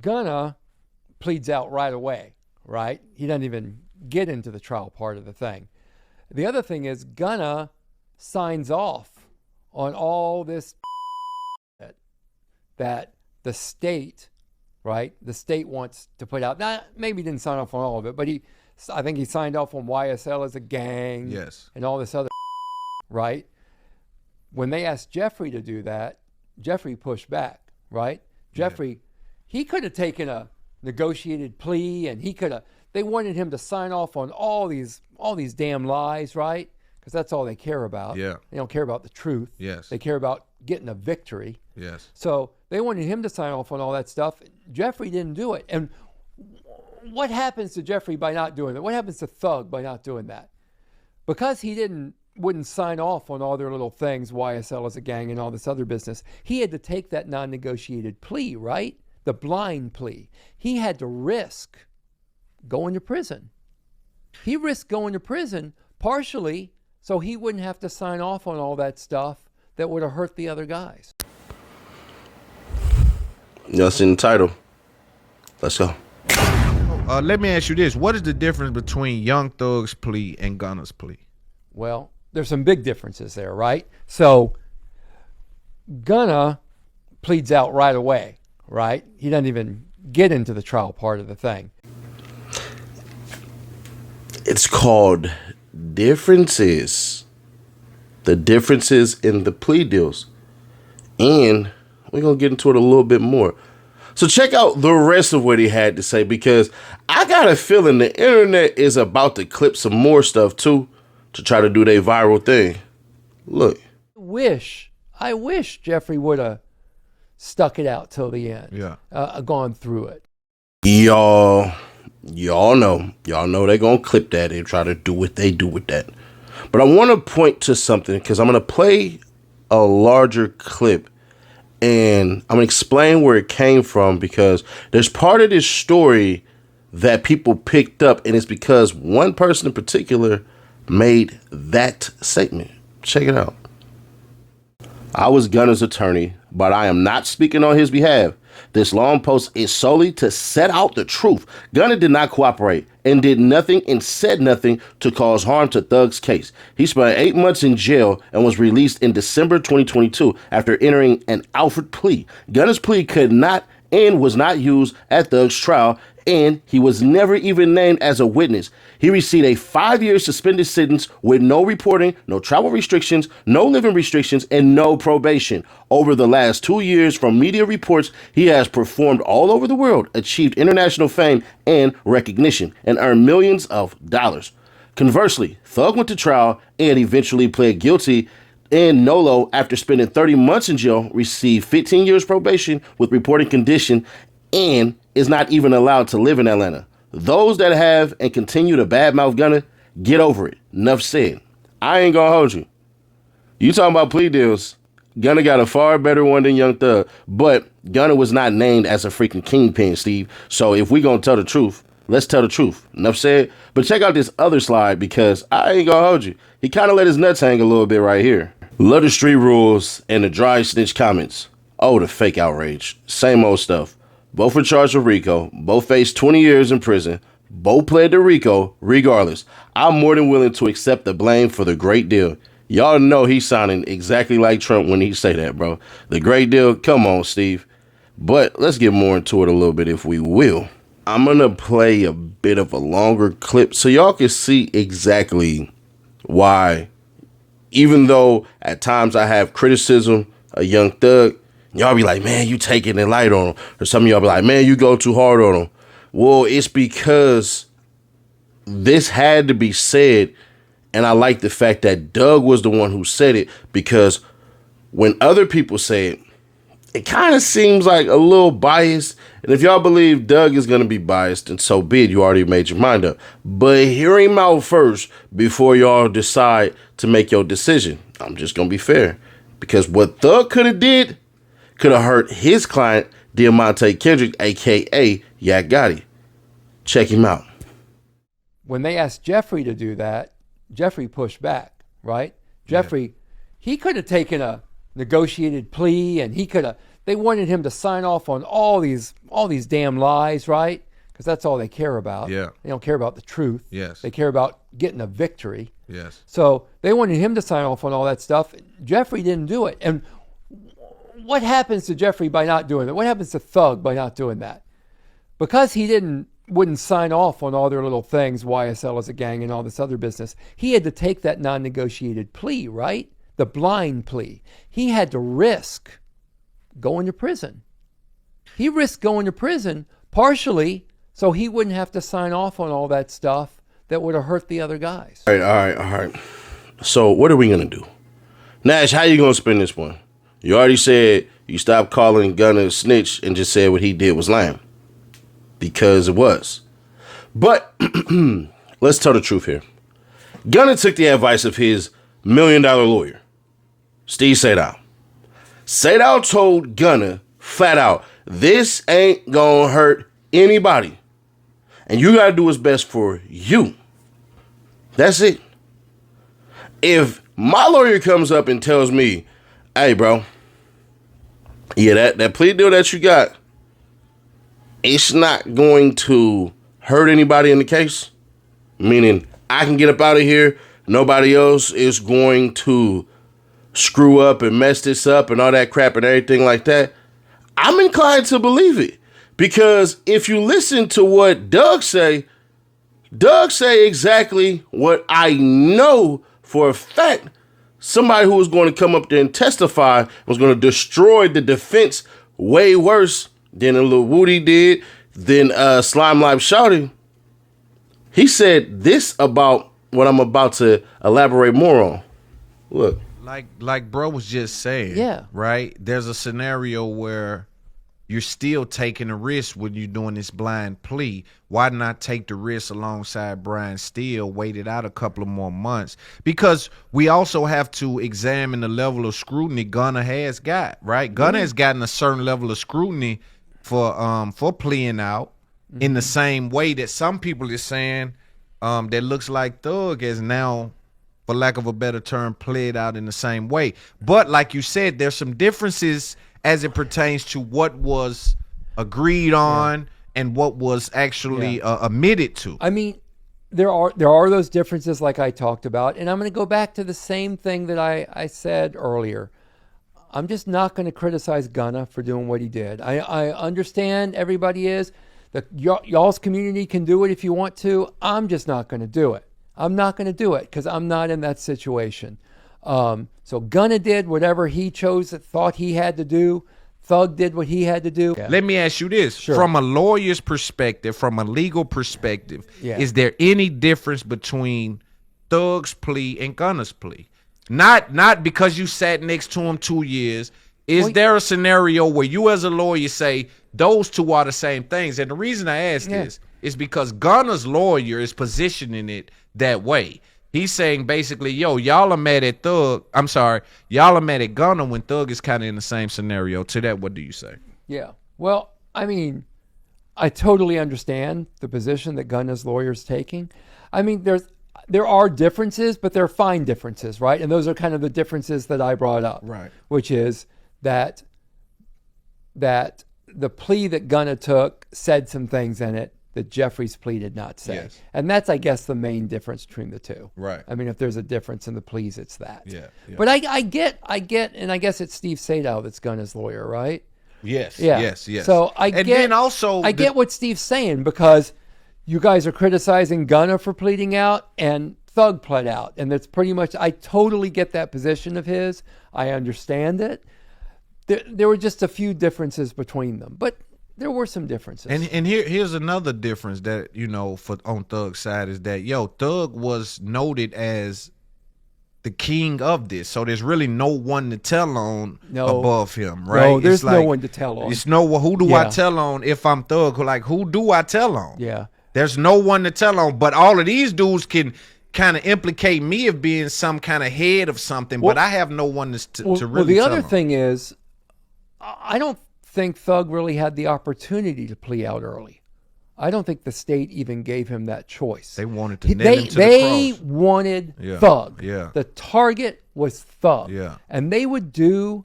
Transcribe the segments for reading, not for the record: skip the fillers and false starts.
Gunna pleads out right away, right? He doesn't even get into the trial part of the thing. The other thing is Gunna signs off on all this that the state, right? The state wants to put out. Now, maybe he didn't sign off on all of it, but I think he signed off on YSL as a gang, yes, and all this other, right? When they asked Jeffrey to do that, Jeffrey pushed back, right? Jeffrey, he could have taken a negotiated plea, and they wanted him to sign off on all these damn lies, right? Because that's all they care about. Yeah. They don't care about the truth. Yes. They care about getting a victory. Yes. So they wanted him to sign off on all that stuff. Jeffrey didn't do it. And what happens to Jeffrey by not doing it? What happens to Thug by not doing that? Because he wouldn't sign off on all their little things, YSL as a gang and all this other business, he had to take that non-negotiated plea, right? The blind plea. He had to risk going to prison. He risked going to prison partially so he wouldn't have to sign off on all that stuff that would have hurt the other guys. Y'all seen the title? Let's go. Let me ask you this. What is the difference between Young Thug's plea and Gunna's plea? Well, there's some big differences there, right? So Gunna pleads out right away, right? He doesn't even get into the trial part of the thing. It's called differences. The differences in the plea deals. And we're going to get into it a little bit more. So check out the rest of what he had to say, because I got a feeling the internet is about to clip some more stuff too to try to do their viral thing. Look. I wish Jeffrey would have stuck it out till the end. Yeah. Gone through it. Y'all know they're going to clip that and try to do what they do with that. But I want to point to something, because I'm going to play a larger clip and I'm going to explain where it came from, because there's part of this story that people picked up, and it's because one person in particular made that statement. Check it out. I was Gunna's attorney, but I am not speaking on his behalf. This long post is solely to set out the truth. Gunna did not cooperate and did nothing and said nothing to cause harm to Thug's case. He spent 8 months in jail and was released in December 2022 after entering an Alfred plea. Gunna's plea could not and was not used at Thug's trial, and he was never even named as a witness. He received a 5-year suspended sentence with no reporting, no travel restrictions, no living restrictions, and no probation. Over the last 2 years, from media reports, he has performed all over the world, achieved international fame and recognition, and earned millions of dollars. Conversely, Thug went to trial and eventually pled guilty in Nolo after spending 30 months in jail, received 15 years probation with reporting condition, and is not even allowed to live in Atlanta. Those that have and continue to badmouth Gunna, get over it. Enough said. I ain't gonna hold you. You talking about plea deals, Gunna got a far better one than Young Thug, but Gunna was not named as a freaking kingpin, Steve. So if we gonna tell the truth, let's tell the truth. Enough said. But check out this other slide, because I ain't gonna hold you. He kind of let his nuts hang a little bit right here. Love the street rules and the dry snitch comments. Oh, the fake outrage. Same old stuff. Both were charged with RICO. Both faced 20 years in prison. Both pled to RICO regardless. I'm more than willing to accept the blame for the great deal. Y'all know he's sounding exactly like Trump when he say that, bro. The great deal? Come on, Steve. But let's get more into it a little bit if we will. I'm going to play a bit of a longer clip so y'all can see exactly why, even though at times I have criticism of Young Thug, y'all be like, man, you taking it light on him. Or some of y'all be like, man, you go too hard on him. Well, it's because this had to be said. And I like the fact that Doug was the one who said it, because when other people say it, it kind of seems like a little biased. And if y'all believe Doug is going to be biased, and so be it, you already made your mind up. But hear him out first before y'all decide to make your decision. I'm just going to be fair, because what Thug could have did could have hurt his client, Diamante Kendrick, a.k.a. Yak Gotti. Check him out. When they asked Jeffrey to do that, Jeffrey pushed back, right? Jeffrey, he could have taken a negotiated plea, and they wanted him to sign off on all these damn lies, right? Because that's all they care about. Yeah. They don't care about the truth. Yes. They care about getting a victory. Yes. So they wanted him to sign off on all that stuff. Jeffrey didn't do it. And what happens to Jeffrey by not doing it? What happens to Thug by not doing that? Because he wouldn't sign off on all their little things, YSL as a gang and all this other business, he had to take that non-negotiated plea, right? The blind plea. He had to risk going to prison. He risked going to prison partially so he wouldn't have to sign off on all that stuff that would have hurt the other guys. All right. So what are we going to do? Nash, how you going to spin this one? You already said you stopped calling Gunna a snitch and just said what he did was lame. Because it was. But let's tell the truth here. Gunna took the advice of his $1 million lawyer, Steve Sadow. Sadow told Gunna flat out, this ain't gonna hurt anybody. And you gotta do what's best for you. That's it. If my lawyer comes up and tells me, hey, bro, yeah, that plea deal that you got, it's not going to hurt anybody in the case, meaning I can get up out of here, nobody else is going to screw up and mess this up and all that crap and everything like that, I'm inclined to believe it. Because if you listen to what Doug say exactly what I know for a fact. Somebody who was going to come up there and testify was going to destroy the defense way worse than a Lil Woody did, than Slime Life Shouty. He said this about what I'm about to elaborate more on. Look. Like bro was just saying, yeah, right? There's a scenario where you're still taking a risk when you're doing this blind plea. Why not take the risk alongside Brian Steele, wait it out a couple of more months? Because we also have to examine the level of scrutiny Gunna has got, right? Gunna has gotten a certain level of scrutiny for pleading out in the same way that some people is saying that looks like Thug has now, for lack of a better term, played out in the same way. But like you said, there's some differences as it pertains to what was agreed on and what was actually admitted to. I mean, there are those differences like I talked about, and I'm going to go back to the same thing that I said earlier. I'm just not going to criticize Gunna for doing what he did. I understand everybody is. Y'all's community can do it if you want to. I'm just not going to do it. I'm not going to do it because I'm not in that situation. So Gunna did whatever he chose, thought he had to do. Thug did what he had to do. Yeah. Let me ask you this. Sure. From a lawyer's perspective, from a legal perspective, is there any difference between Thug's plea and Gunna's plea? Not because you sat next to him 2 years. Is there a scenario where you as a lawyer say those two are the same things? And the reason I ask this is because Gunna's lawyer is positioning it that way. He's saying basically, yo, y'all are mad at Thug. I'm sorry, y'all are mad at Gunna when Thug is kind of in the same scenario. To that, what do you say? Yeah. Well, I mean, I totally understand the position that Gunna's lawyer's taking. I mean, there are differences, but they're fine differences, right? And those are kind of the differences that I brought up. Right. Which is that the plea that Gunna took said some things in it that Jeffrey's plea did not say. Yes. And that's, I guess, the main difference between the two. Right. I mean, if there's a difference in the pleas, it's that. Yeah. But I get, and I guess it's Steve Sadow that's Gunna's lawyer, right? Yes. Yeah. Yes. So I get what Steve's saying, because you guys are criticizing Gunna for pleading out and Thug pled out. And that's pretty much, I totally get that position of his. I understand it. There were just a few differences between them, but there were some differences. And here's another difference that, on Thug's side is that, Thug was noted as the king of this. So there's really no one to tell on above him, right? No, there's no one to tell on. It's who do I tell on if I'm Thug? Who do I tell on? Yeah. There's no one to tell on, but all of these dudes can kind of implicate me of being some kind of head of something, but I have no one to really tell on. Well, the other thing is, I don't think Thug really had the opportunity to plea out early. I don't think the state even gave him that choice. They wanted to nail him to the cross. They wanted Thug. Yeah. The target was Thug. Yeah. And they would do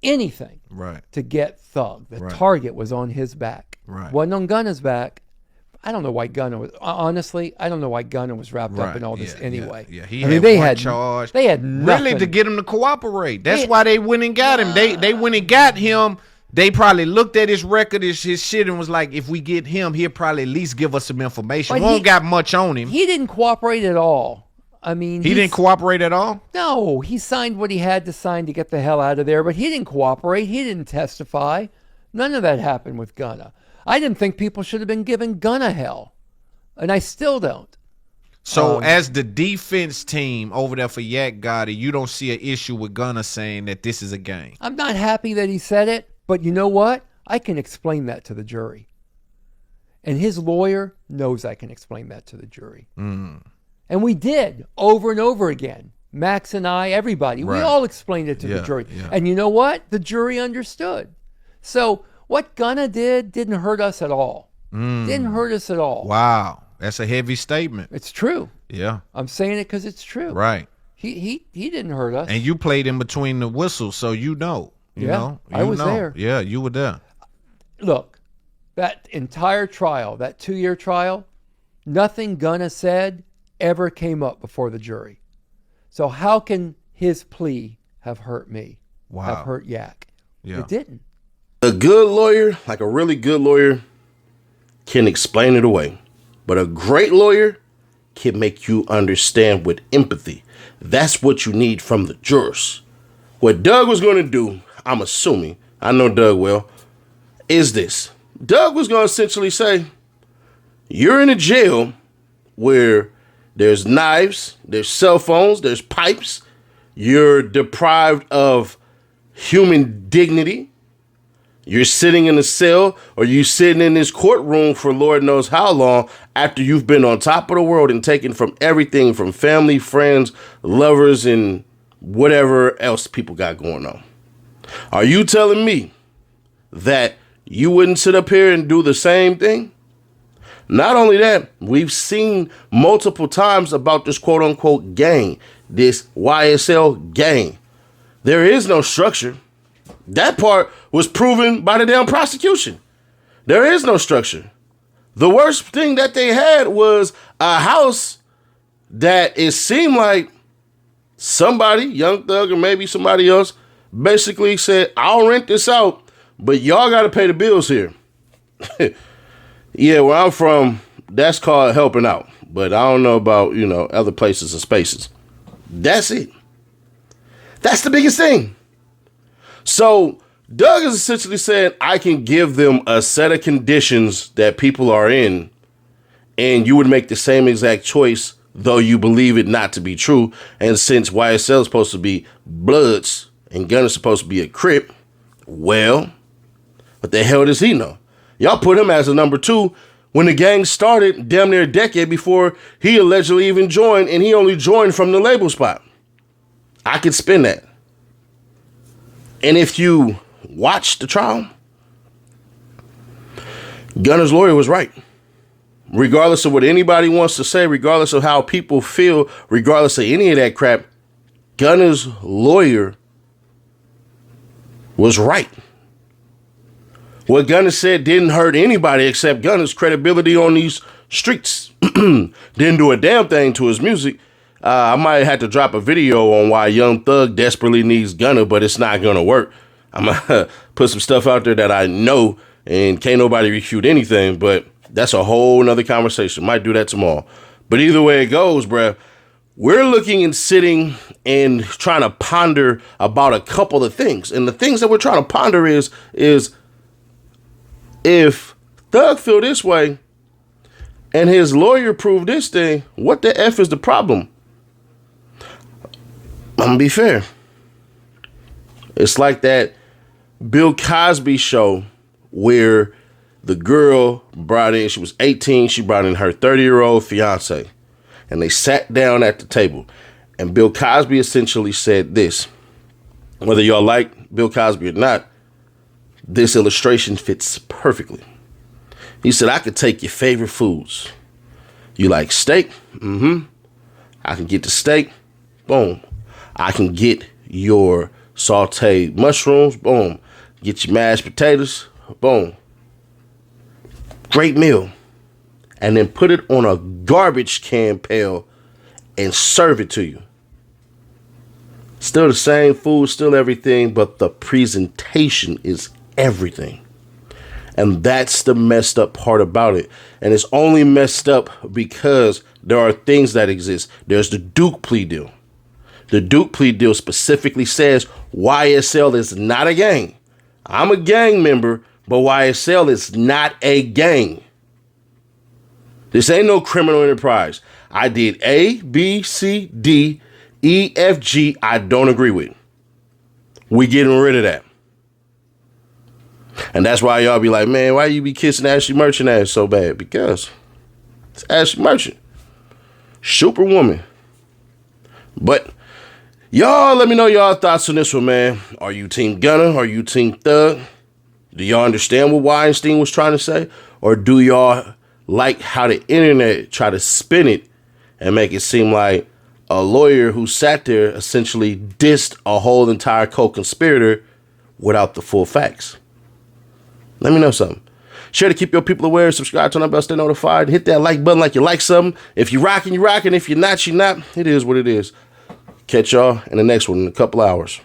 anything Right. to get Thug. The Right. target was on his back. Right. Wasn't on Gunna's back. I don't know why Gunna was, honestly, I don't know why Gunna was wrapped up in all this anyway. Yeah, he I mean, had they one had charge. They had nothing. Really to get him to cooperate. That's why they went and got him. They went and got him. They probably looked at his record, his shit, and was like, if we get him, he'll probably at least give us some information. But We don't got much on him. He didn't cooperate at all. I mean, He didn't cooperate at all? No, he signed what he had to sign to get the hell out of there, but he didn't cooperate. He didn't testify. None of that happened with Gunna. I didn't think people should have been giving Gunna hell, and I still don't. So as the defense team over there for Yak Gotti, you don't see an issue with Gunna saying that this is a game? I'm not happy that he said it, but you know what? I can explain that to the jury. And his lawyer knows I can explain that to the jury. Mm. And we did over and over again. Max and I, everybody, we all explained it to the jury. Yeah. And you know what? The jury understood. So what Gunna did didn't hurt us at all. Didn't hurt us at all. Wow. That's a heavy statement. It's true. Yeah. I'm saying it because it's true. Right. He didn't hurt us. And you played in between the whistles, so you know. You know? I was there. Yeah, you were there. Look, that entire trial, that 2-year trial, nothing Gunna said ever came up before the jury. So how can his plea have hurt me? Wow. Have hurt Yak? Yeah. It didn't. A good lawyer, like a really good lawyer, can explain it away. But a great lawyer can make you understand with empathy. That's what you need from the jurors. What Doug was going to do, I'm assuming, I know Doug well, is this. Doug was going to essentially say, you're in a jail where there's knives, there's cell phones, there's pipes, you're deprived of human dignity. You're sitting in a cell, or you sitting in this courtroom for Lord knows how long after you've been on top of the world and taken from everything from family, friends, lovers, and whatever else people got going on. Are you telling me that you wouldn't sit up here and do the same thing? Not only that, we've seen multiple times about this quote unquote gang, this YSL gang. There is no structure. That part was proven by the damn prosecution. There is no structure. The worst thing that they had was a house that it seemed like somebody, Young Thug or maybe somebody else, basically said, I'll rent this out, but y'all got to pay the bills here. Yeah, where I'm from, that's called helping out. But I don't know about, other places and spaces. That's it. That's the biggest thing. So Doug is essentially saying, I can give them a set of conditions that people are in, and you would make the same exact choice, though you believe it not to be true. And since YSL is supposed to be Bloods and Gunna is supposed to be a Crip, well, what the hell does he know? Y'all put him as a number 2 when the gang started damn near a decade before he allegedly even joined, and he only joined from the label spot. I could spin that. And if you watch the trial, Gunna's lawyer was right. Regardless of what anybody wants to say, regardless of how people feel, regardless of any of that crap, Gunna's lawyer was right. What Gunna said didn't hurt anybody except Gunna's credibility on these streets. Didn't do a damn thing to his music. I might have to drop a video on why Young Thug desperately needs Gunna, but it's not going to work. I'm going to put some stuff out there that I know, and can't nobody refute anything, but that's a whole nother conversation. Might do that tomorrow. But either way it goes, bruh, we're looking and sitting and trying to ponder about a couple of things. And the things that we're trying to ponder is if Thug feel this way and his lawyer proved this thing, what the F is the problem? I'm gonna be fair. It's like that Bill Cosby show where the girl brought in, she was 18, she brought in her 30-year-old fiance, and they sat down at the table. And Bill Cosby essentially said this, whether y'all like Bill Cosby or not, this illustration fits perfectly. He said, I could take your favorite foods. You like steak? Mm-hmm. I can get the steak. Boom. I can get your sauteed mushrooms, boom. Get your mashed potatoes, boom. Great meal. And then put it on a garbage can pail and serve it to you. Still the same food, still everything, but the presentation is everything. And that's the messed up part about it. And it's only messed up because there are things that exist. There's the Duke plea deal. The Duke plea deal specifically says YSL is not a gang. I'm a gang member, but YSL is not a gang. This ain't no criminal enterprise. I did A, B, C, D, E, F, G. I don't agree with. We getting rid of that. And that's why y'all be like, man, why you be kissing Ashley Merchant ass so bad? Because it's Ashley Merchant. Superwoman. But y'all let me know y'all thoughts on this one, man. Are you Team Gunna? Are you Team Thug? Do y'all understand what Weinstein was trying to say? Or do y'all like how the internet try to spin it and make it seem like a lawyer who sat there essentially dissed a whole entire co-conspirator without the full facts? Let me know something. Share to keep your people aware. Subscribe, turn on the bell, stay notified. Hit that like button like you like something. If you're rocking, you're rocking. If you're not, you're not. It is what it is. Catch y'all in the next one in a couple hours.